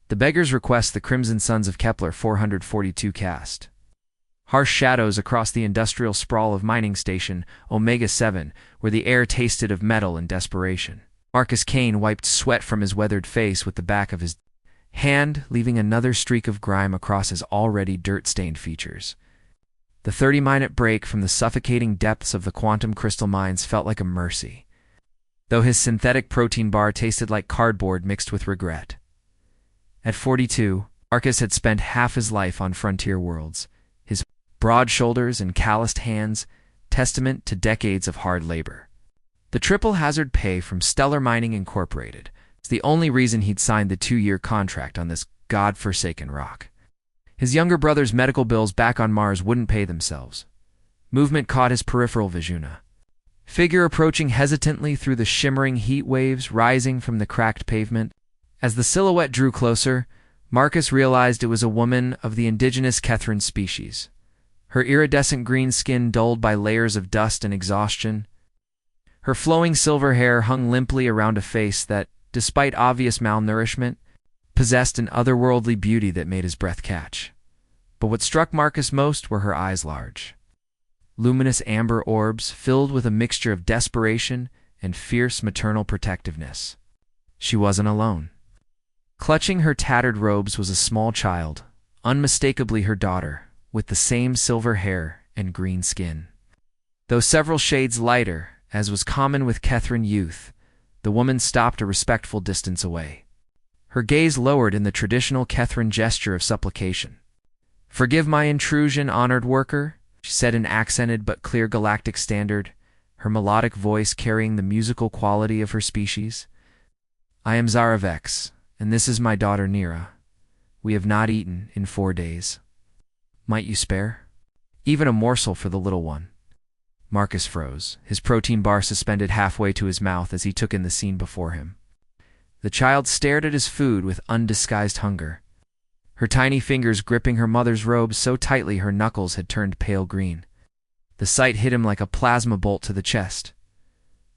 The beggar's request the Crimson Sons of Kepler 442 cast. Harsh shadows across the industrial sprawl of mining station Omega-7, where the air tasted of metal and desperation. Marcus Kane wiped sweat from his weathered face with the back of his hand, leaving another streak of grime across his already dirt-stained features. The 30-minute break from the suffocating depths of the quantum crystal mines felt like a mercy, though his synthetic protein bar tasted like cardboard mixed with regret. At 42, Marcus had spent half his life on frontier worlds, his broad shoulders and calloused hands testament to decades of hard labor. The triple hazard pay from Stellar Mining Incorporated is the only reason he'd signed the 2-year contract on this god-forsaken rock. His younger brother's medical bills back on Mars wouldn't pay themselves. Movement caught his peripheral vision. A figure approaching hesitantly through the shimmering heat waves rising from the cracked pavement. As the silhouette drew closer, Marcus realized it was a woman of the indigenous Kethran species, her iridescent green skin dulled by layers of dust and exhaustion. Her flowing silver hair hung limply around a face that, despite obvious malnourishment, possessed an otherworldly beauty that made his breath catch. But what struck Marcus most were her eyes, large, luminous amber orbs filled with a mixture of desperation and fierce maternal protectiveness. She wasn't alone. Clutching her tattered robes was a small child, unmistakably her daughter, with the same silver hair and green skin. Though several shades lighter, as was common with Kethran youth, the woman stopped a respectful distance away. Her gaze lowered in the traditional Kethran gesture of supplication. "Forgive my intrusion, honored worker," she said in accented but clear galactic standard, her melodic voice carrying the musical quality of her species. "I am Zara Vex, and this is my daughter Nira. We have not eaten in 4 days. Might you spare? Even a morsel for the little one." Marcus froze, his protein bar suspended halfway to his mouth as he took in the scene before him. The child stared at his food with undisguised hunger, her tiny fingers gripping her mother's robe so tightly her knuckles had turned pale green. The sight hit him like a plasma bolt to the chest.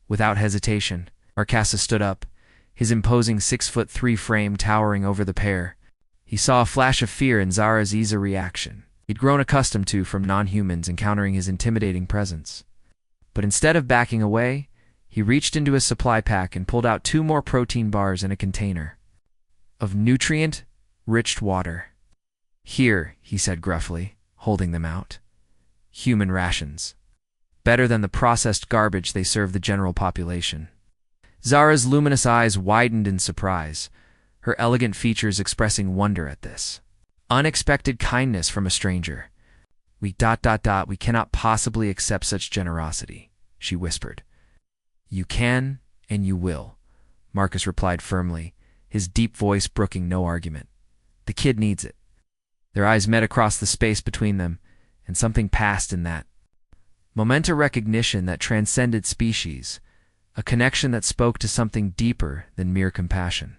Without hesitation, Marcus stood up, his imposing 6'3" frame towering over the pair. He saw a flash of fear in Zara's easy reaction. He'd grown accustomed to from non-humans encountering his intimidating presence. But instead of backing away, he reached into his supply pack and pulled out 2 more protein bars in a container of nutrient-rich water. "Here," he said gruffly, holding them out. "Human rations. Better than the processed garbage they serve the general population." Zara's luminous eyes widened in surprise, her elegant features expressing wonder at this unexpected kindness from a stranger. We cannot possibly accept such generosity," she whispered. "You can, and you will," Marcus replied firmly, his deep voice brooking no argument. "The kid needs it." Their eyes met across the space between them, and something passed in that moment, a recognition that transcended species, a connection that spoke to something deeper than mere compassion.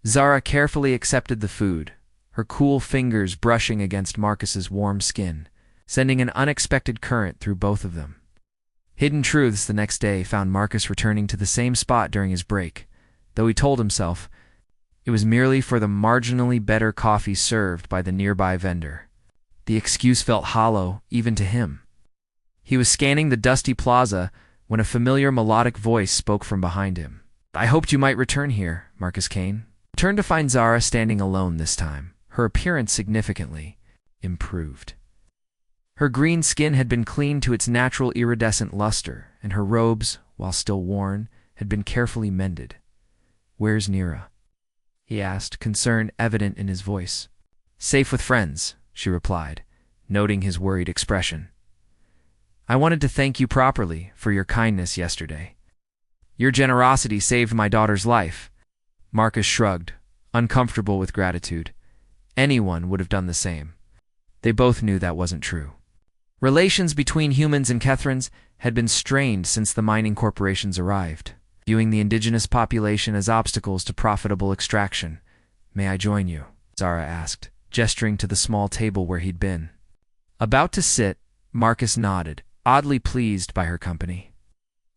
Zara carefully accepted the food, her cool fingers brushing against Marcus's warm skin, sending an unexpected current through both of them. Hidden Truths the next day found Marcus returning to the same spot during his break, though he told himself it was merely for the marginally better coffee served by the nearby vendor. The excuse felt hollow, even to him. He was scanning the dusty plaza when a familiar melodic voice spoke from behind him. "I hoped you might return here, Marcus Kane." Turned to find Zara standing alone this time, her appearance significantly improved. Her green skin had been cleaned to its natural iridescent luster, and her robes, while still worn, had been carefully mended. "Where's Nira?" he asked, concern evident in his voice. "Safe with friends," she replied, noting his worried expression. "I wanted to thank you properly for your kindness yesterday. Your generosity saved my daughter's life." Marcus shrugged, uncomfortable with gratitude. Anyone would have done the same. They both knew that wasn't true. Relations between humans and Kethrans had been strained since the mining corporations arrived, viewing the indigenous population as obstacles to profitable extraction. "May I join you?" Zara asked, gesturing to the small table where he'd been. About to sit, Marcus nodded, oddly pleased by her company.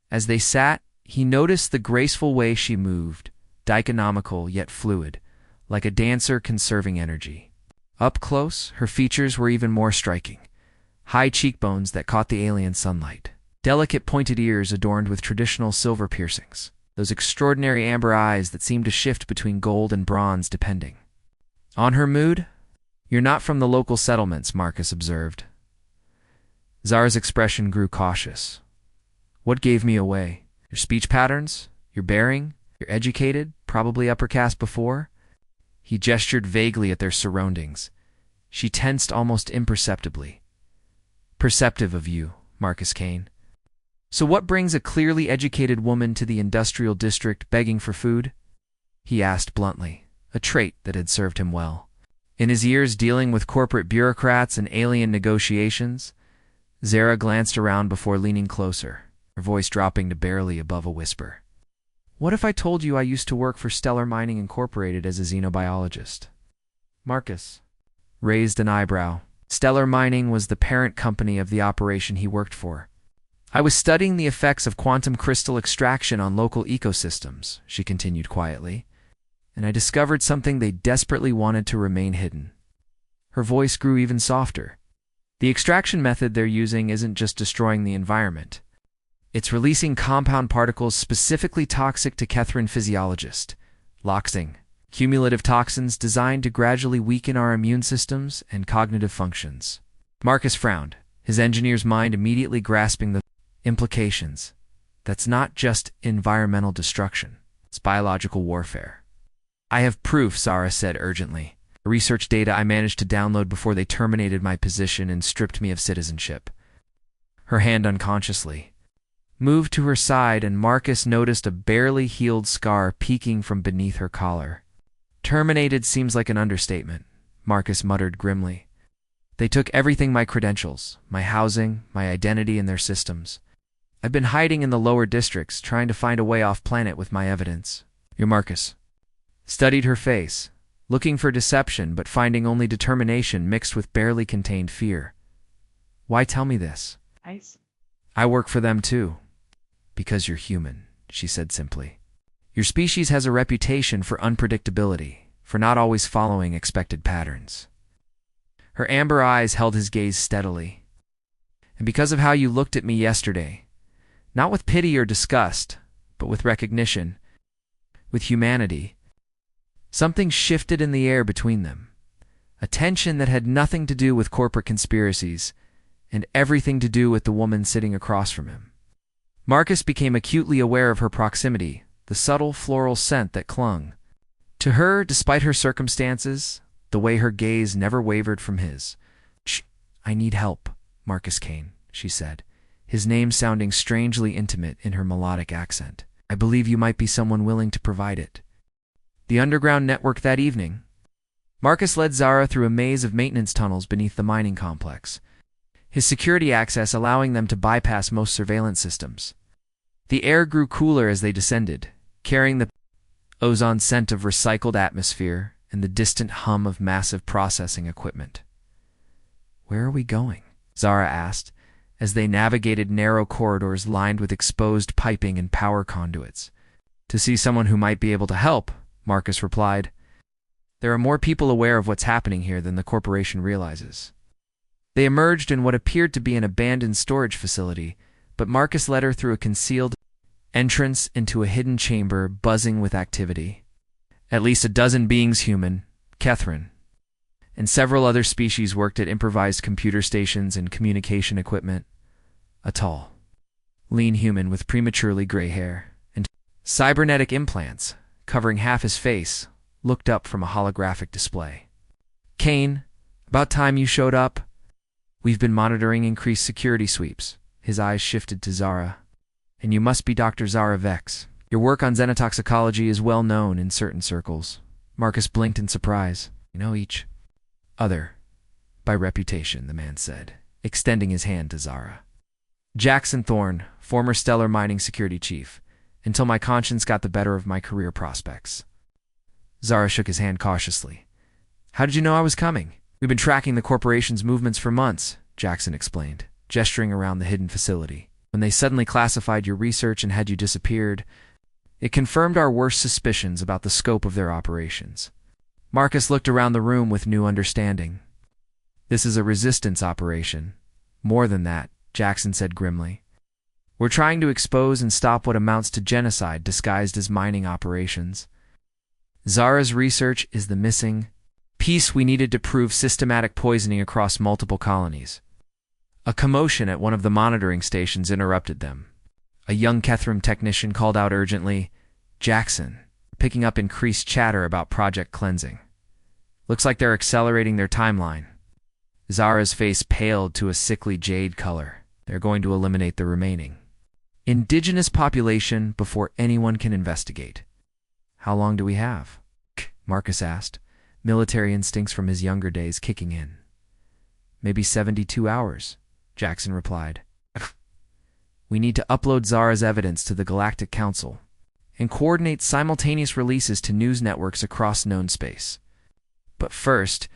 As they sat, he noticed the graceful way she moved, dichonomical yet fluid, like a dancer conserving energy. Up close, her features were even more striking. High cheekbones that caught the alien sunlight. Delicate pointed ears adorned with traditional silver piercings. Those extraordinary amber eyes that seemed to shift between gold and bronze depending. On her mood? "You're not from the local settlements," Marcus observed. Zara's expression grew cautious. "What gave me away? Your speech patterns? Your bearing? You're educated, probably upper caste before?" He gestured vaguely at their surroundings. She tensed almost imperceptibly. "Perceptive of you, Marcus Kane. So what brings a clearly educated woman to the industrial district begging for food?" he asked bluntly, a trait that had served him well. In his years dealing with corporate bureaucrats and alien negotiations, Zara glanced around before leaning closer, her voice dropping to barely above a whisper. "What if I told you I used to work for Stellar Mining Incorporated as a xenobiologist?" Marcus raised an eyebrow. Stellar Mining was the parent company of the operation he worked for. "I was studying the effects of quantum crystal extraction on local ecosystems," she continued quietly, "and I discovered something they desperately wanted to remain hidden." Her voice grew even softer. "The extraction method they're using isn't just destroying the environment. It's releasing compound particles specifically toxic to Kethran physiologists, loxing, cumulative toxins designed to gradually weaken our immune systems and cognitive functions." Marcus frowned, his engineer's mind immediately grasping the implications. That's not just environmental destruction, it's biological warfare. "I have proof," Zara said urgently. "Research data I managed to download before they terminated my position and stripped me of citizenship." Her hand unconsciously moved to her side, and Marcus noticed a barely healed scar peeking from beneath her collar. "Terminated seems like an understatement," Marcus muttered grimly. "They took everything, my credentials, my housing, my identity, and their systems. I've been hiding in the lower districts, trying to find a way off planet with my evidence." Your Marcus studied her face, looking for deception but finding only determination mixed with barely contained fear. "Why tell me this?" "I work for them too." "Because you're human," she said simply. "Your species has a reputation for unpredictability, for not always following expected patterns." Her amber eyes held his gaze steadily. "And because of how you looked at me yesterday, not with pity or disgust, but with recognition, with humanity, something shifted in the air between them, a tension that had nothing to do with corporate conspiracies and everything to do with the woman sitting across from him." Marcus became acutely aware of her proximity, the subtle floral scent that clung to her despite her circumstances, the way her gaze never wavered from his. "Shh, I need help, Marcus Kane," she said, his name sounding strangely intimate in her melodic accent. "I believe you might be someone willing to provide it." The underground network that evening. Marcus led Zara through a maze of maintenance tunnels beneath the mining complex, his security access allowing them to bypass most surveillance systems. The air grew cooler as they descended, carrying the ozone scent of recycled atmosphere and the distant hum of massive processing equipment. "Where are we going?" Zara asked, as they navigated narrow corridors lined with exposed piping and power conduits. "To see someone who might be able to help," Marcus replied. "There are more people aware of what's happening here than the corporation realizes." They emerged in what appeared to be an abandoned storage facility, but Marcus led her through a concealed entrance into a hidden chamber buzzing with activity. At least a dozen beings human, Kethran, and several other species worked at improvised computer stations and communication equipment. A tall, lean human with prematurely gray hair and cybernetic implants covering half his face looked up from a holographic display. "Kane, about time you showed up. We've been monitoring increased security sweeps." His eyes shifted to Zara. "And you must be Dr. Zara Vex. Your work on xenotoxicology is well known in certain circles." Marcus blinked in surprise. "You know each other by reputation," the man said, extending his hand to Zara. "Jackson Thorne, former Stellar Mining security chief, until my conscience got the better of my career prospects." Zara shook his hand cautiously. "How did you know I was coming?" "We've been tracking the corporation's movements for months," Jackson explained, gesturing around the hidden facility. "When they suddenly classified your research and had you disappeared, it confirmed our worst suspicions about the scope of their operations." Marcus looked around the room with new understanding. This is a resistance operation. More than that, Jackson said grimly. We're trying to expose and stop what amounts to genocide disguised as mining operations. Zara's research is the missing piece we needed to prove systematic poisoning across multiple colonies. A commotion at one of the monitoring stations interrupted them. A young Kethrim technician called out urgently, "Jackson," picking up increased chatter about Project Cleansing. "Looks like they're accelerating their timeline." Zara's face paled to a sickly jade color. They're going to eliminate the remaining indigenous population before anyone can investigate. "How long do we have?" Marcus asked, military instincts from his younger days kicking in. "Maybe 72 hours, Jackson replied. "We need to upload Zara's evidence to the Galactic Council and coordinate simultaneous releases to news networks across known space. But first,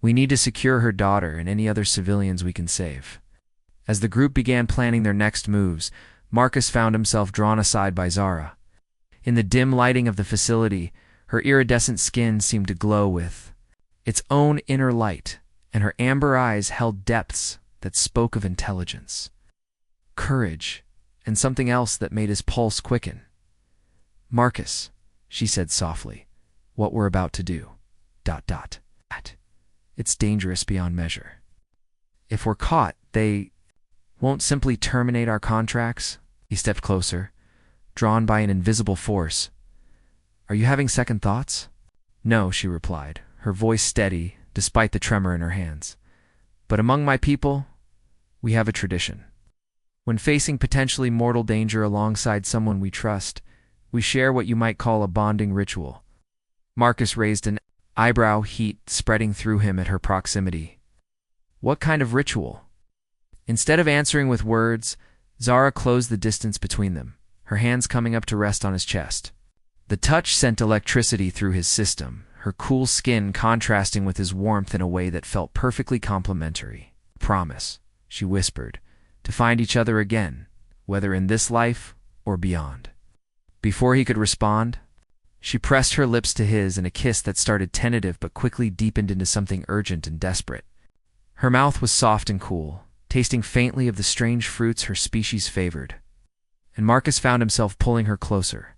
we need to secure her daughter and any other civilians we can save." As the group began planning their next moves, Marcus found himself drawn aside by Zara. In the dim lighting of the facility, her iridescent skin seemed to glow with its own inner light, and her amber eyes held depths that spoke of intelligence, courage, and something else that made his pulse quicken. "Marcus," she said softly, "what we're about to do. ... It's dangerous beyond measure. If we're caught, they won't simply terminate our contracts." He stepped closer, drawn by an invisible force. "Are you having second thoughts?" "No," she replied, her voice steady despite the tremor in her hands. "But among my people, we have a tradition. When facing potentially mortal danger alongside someone we trust, we share what you might call a bonding ritual." Marcus raised an eyebrow, heat spreading through him at her proximity. "What kind of ritual?" Instead of answering with words, Zara closed the distance between them, her hands coming up to rest on his chest. The touch sent electricity through his system, her cool skin contrasting with his warmth in a way that felt perfectly complementary. "Promise," she whispered, "to find each other again, whether in this life or beyond." Before he could respond, she pressed her lips to his in a kiss that started tentative but quickly deepened into something urgent and desperate. Her mouth was soft and cool, tasting faintly of the strange fruits her species favored, and Marcus found himself pulling her closer,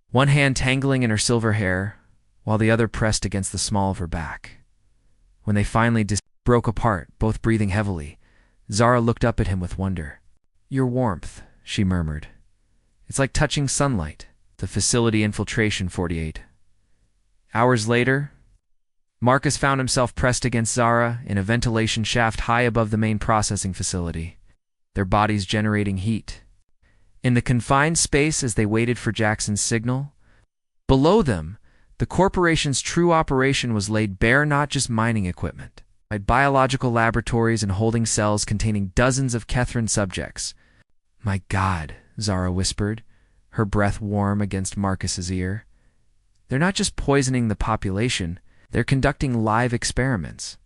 one hand tangling in her silver hair, while the other pressed against the small of her back. When they finally broke apart, both breathing heavily, Zara looked up at him with wonder. "Your warmth," she murmured. "It's like touching sunlight." The facility infiltration 48. Hours later, Marcus found himself pressed against Zara in a ventilation shaft high above the main processing facility, their bodies generating heat. In the confined space as they waited for Jackson's signal, below them, the corporation's true operation was laid bare, not just mining equipment, but biological laboratories and holding cells containing dozens of Kethrin subjects. "My God," Zara whispered, her breath warm against Marcus's ear. "They're not just poisoning the population, they're conducting live experiments."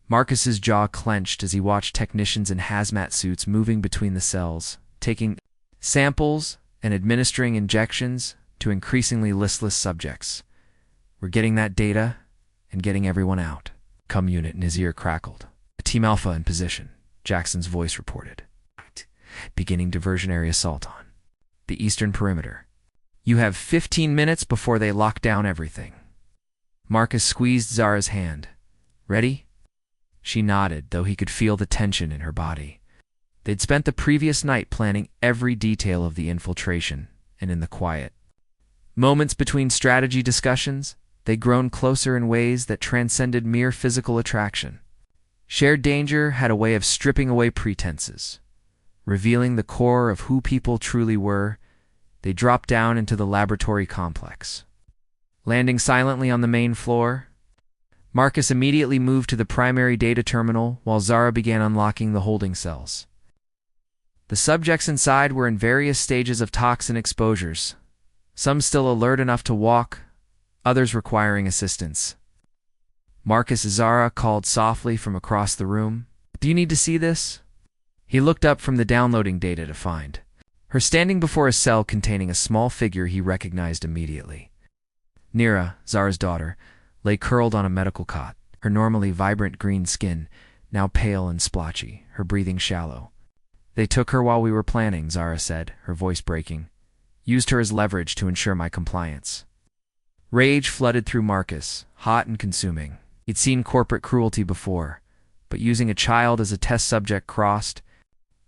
Marcus's jaw clenched as he watched technicians in hazmat suits moving between the cells, taking samples and administering injections to increasingly listless subjects. "We're getting that data and getting everyone out." Com unit in his ear crackled. "Team Alpha in position," Jackson's voice reported. "Beginning diversionary assault on the eastern perimeter. You have 15 minutes before they lock down everything." Marcus squeezed Zara's hand. "Ready?" She nodded, though he could feel the tension in her body. They'd spent the previous night planning every detail of the infiltration, and in the quiet moments between strategy discussions, they'd grown closer in ways that transcended mere physical attraction. Shared danger had a way of stripping away pretenses. Revealing the core of who people truly were, they dropped down into the laboratory complex. Landing silently on the main floor, Marcus immediately moved to the primary data terminal while Zara began unlocking the holding cells. The subjects inside were in various stages of toxin exposures, some still alert enough to walk, others requiring assistance. "Marcus," Zara called softly from across the room. "Do you need to see this?" He looked up from the downloading data to find her standing before a cell containing a small figure he recognized immediately. Nira, Zara's daughter, lay curled on a medical cot, her normally vibrant green skin now pale and splotchy, her breathing shallow. "They took her while we were planning," Zara said, her voice breaking. "Used her as leverage to ensure my compliance." Rage flooded through Marcus, hot and consuming. He'd seen corporate cruelty before, but using a child as a test subject crossed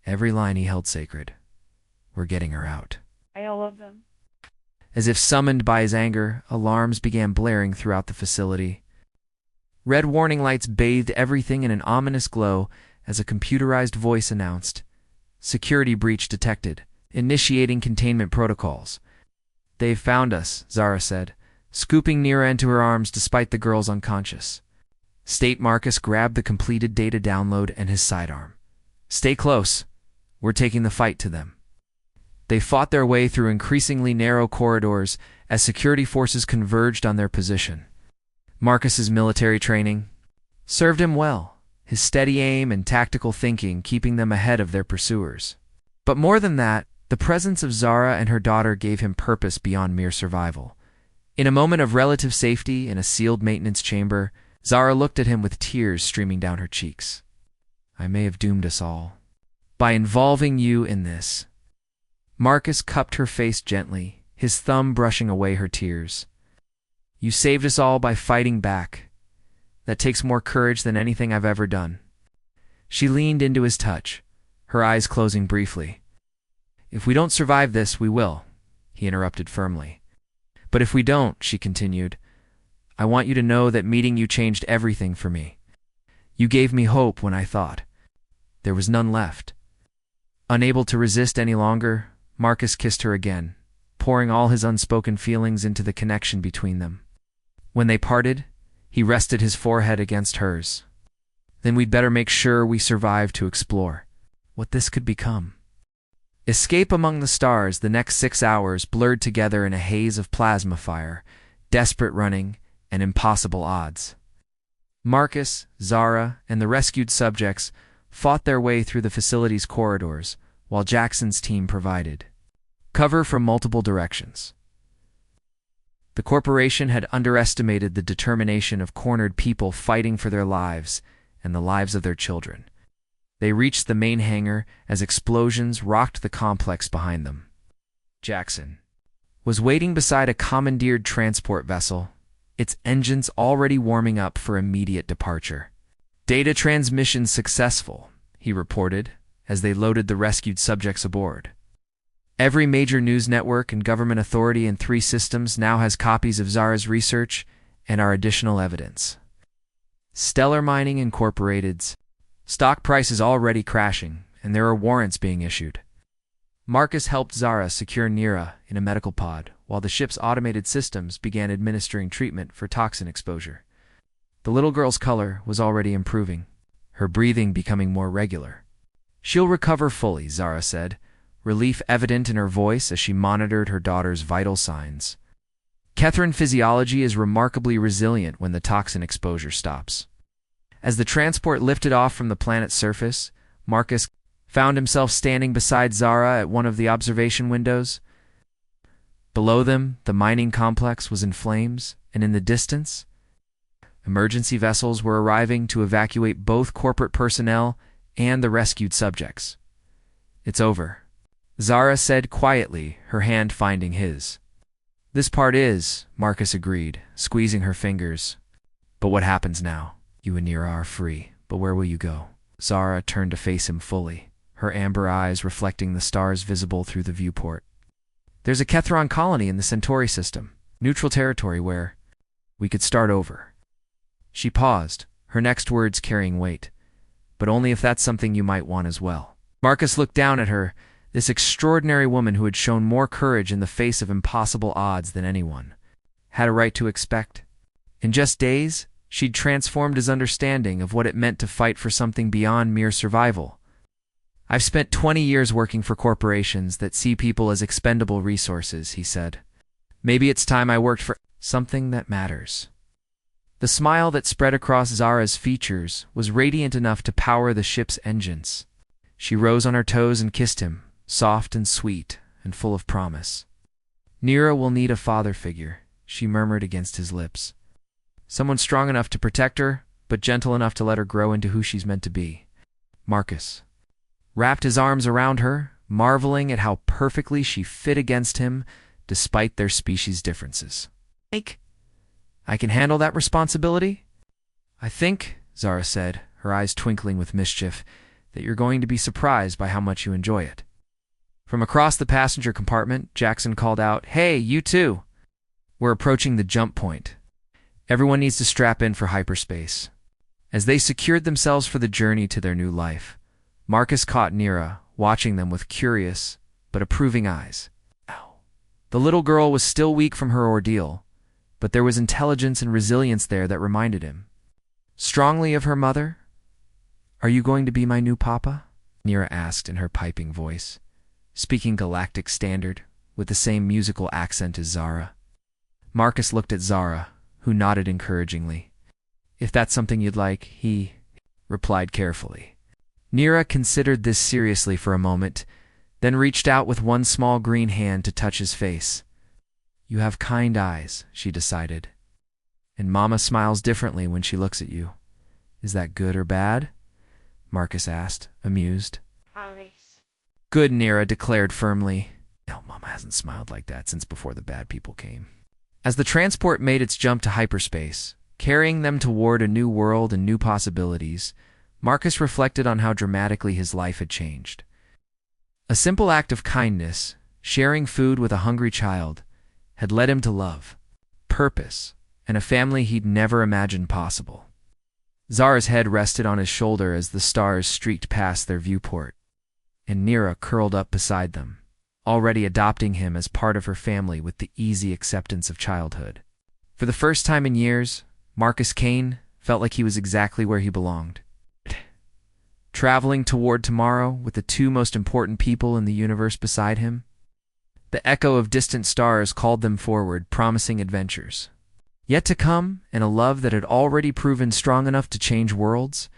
every line he held sacred. "We're getting her out." I love them. As if summoned by his anger, alarms began blaring throughout the facility. Red warning lights bathed everything in an ominous glow as a computerized voice announced, "Security breach detected. Initiating containment protocols." "They've found us," Zara said, scooping Nira into her arms despite the girl's unconscious. State Marcus grabbed the completed data download and his sidearm. "Stay close. We're taking the fight to them." They fought their way through increasingly narrow corridors as security forces converged on their position. Marcus's military training served him well, his steady aim and tactical thinking keeping them ahead of their pursuers. But more than that, the presence of Zara and her daughter gave him purpose beyond mere survival. In a moment of relative safety in a sealed maintenance chamber, Zara looked at him with tears streaming down her cheeks. "I may have doomed us all by involving you in this." Marcus cupped her face gently, his thumb brushing away her tears. "You saved us all by fighting back. That takes more courage than anything I've ever done." She leaned into his touch, her eyes closing briefly. "If we don't survive this, we will," he interrupted firmly. "But if we don't," she continued, "I want you to know that meeting you changed everything for me. You gave me hope when I thought there was none left." Unable to resist any longer, Marcus kissed her again, pouring all his unspoken feelings into the connection between them. When they parted, he rested his forehead against hers. "Then we'd better make sure we survive to explore what this could become." Escape among the stars, the next 6 hours blurred together in a haze of plasma fire, desperate running, and impossible odds. Marcus, Zara, and the rescued subjects fought their way through the facility's corridors, while Jackson's team provided cover from multiple directions. The corporation had underestimated the determination of cornered people fighting for their lives and the lives of their children. They reached the main hangar as explosions rocked the complex behind them. Jackson was waiting beside a commandeered transport vessel, its engines already warming up for immediate departure. "Data transmission successful," he reported as they loaded the rescued subjects aboard. Every major news network and government authority in 3 systems now has copies of Zara's research and our additional evidence. Stellar Mining Incorporated's stock price is already crashing, and there are warrants being issued. Marcus helped Zara secure Nira in a medical pod, while the ship's automated systems began administering treatment for toxin exposure. The little girl's color was already improving, her breathing becoming more regular. "She'll recover fully," Zara said, relief evident in her voice as she monitored her daughter's vital signs. Kethryn physiology is remarkably resilient when the toxin exposure stops. As the transport lifted off from the planet's surface, Marcus found himself standing beside Zara at one of the observation windows. Below them, the mining complex was in flames, and in the distance, emergency vessels were arriving to evacuate both corporate personnel and the rescued subjects. "It's over," Zara said quietly, her hand finding his. "This part is," Marcus agreed, squeezing her fingers. "But what happens now? You and Nira are free, but where will you go?" Zara turned to face him fully, her amber eyes reflecting the stars visible through the viewport. "There's a Kethron colony in the Centauri system, neutral territory where we could start over." She paused, her next words carrying weight. "But only if that's something you might want as well." Marcus looked down at her, this extraordinary woman who had shown more courage in the face of impossible odds than anyone had a right to expect. In just days, she'd transformed his understanding of what it meant to fight for something beyond mere survival. "I've spent 20 years working for corporations that see people as expendable resources," he said. "Maybe it's time I worked for something that matters." The smile that spread across Zara's features was radiant enough to power the ship's engines. She rose on her toes and kissed him, soft and sweet and full of promise. "Nira will need a father figure," she murmured against his lips. Someone strong enough to protect her, but gentle enough to let her grow into who she's meant to be. Marcus wrapped his arms around her, marveling at how perfectly she fit against him despite their species differences. I can handle that responsibility? I think, Zara said, her eyes twinkling with mischief, that you're going to be surprised by how much you enjoy it. From across the passenger compartment, Jackson called out, "Hey, you two! We're approaching the jump point. Everyone needs to strap in for hyperspace." As they secured themselves for the journey to their new life, Marcus caught Nira, watching them with curious but approving eyes. The little girl was still weak from her ordeal, but there was intelligence and resilience there that reminded him strongly of her mother. "Are you going to be my new papa?" Nira asked in her piping voice, speaking Galactic standard with the same musical accent as Zara. Marcus looked at Zara, who nodded encouragingly. "If that's something you'd like," he replied carefully. Nira considered this seriously for a moment, then reached out with one small green hand to touch his face. "You have kind eyes," she decided. "And Mama smiles differently when she looks at you. Is that good or bad?" Marcus asked, amused. "Good," Nira declared firmly. "No, Mama hasn't smiled like that since before the bad people came." As the transport made its jump to hyperspace, carrying them toward a new world and new possibilities, Marcus reflected on how dramatically his life had changed. A simple act of kindness, sharing food with a hungry child, had led him to love, purpose, and a family he'd never imagined possible. Zara's head rested on his shoulder as the stars streaked past their viewport, and Nira curled up beside them, already adopting him as part of her family with the easy acceptance of childhood. For the first time in years, Marcus Kane felt like he was exactly where he belonged. Traveling toward tomorrow with the two most important people in the universe beside him. The echo of distant stars called them forward, promising adventures yet to come, and a love that had already proven strong enough to change worlds,